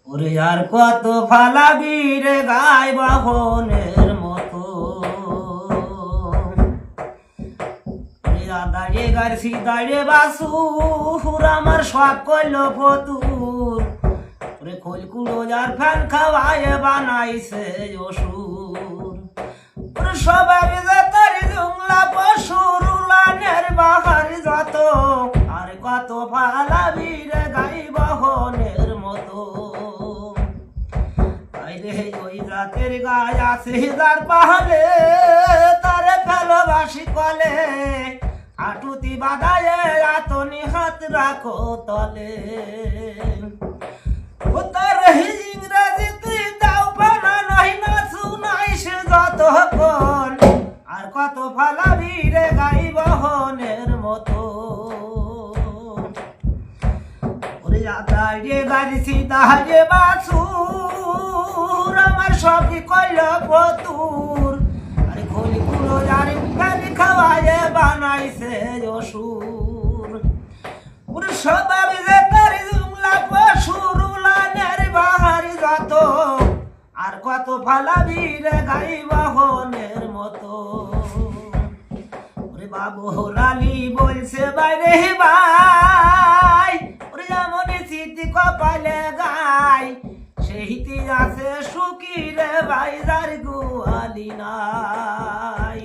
ওরে আর কত ফালাবি রে গাই বাহনের মতো দাঁড়িয়ে গাড়ছি দাঁড়িয়ে বাসুর আমার সব কইল ফতুর ওরে খোলকুলো যার ফ্যান খাওয়ায় বানাইছে অসুর ওরে সবার জাতার জুংলা পশুর উলানের বাহার যত আর কত ফালাবি রে গাই বাহনের মতো ওই জাতের গায়ে আছে যার পাহাড়ে তারে ভালোবাসি কলে হাঁটুতি বাদায় আতনি হাত রাখো তলে ও তার ইংরেজিতে দাও পানা নয় না শুনাইস যতক্ষণ আর কত ফালাবি রে গাই বহনের মতো ওরে দাঁড়িয়ে গাড়িছি দাঁড়িয়ে বাছুর আমার সবই কইল ফতুর আরে খোলি কুলো জারি খালি খাওয়ায় বানাইছে অসুর ওরে সবাই যে তার জুমলা পশুর উলানের বাহারি যত আর কত ফালাবি রে গাই বাহনের মতো ওরে বাবু লালি বলছে বাইরে ভাই ওরে যেমন স্মৃতি কপালে গাই সেইটি আছে সুখী রে ভাই যার গুয়ালি নাই।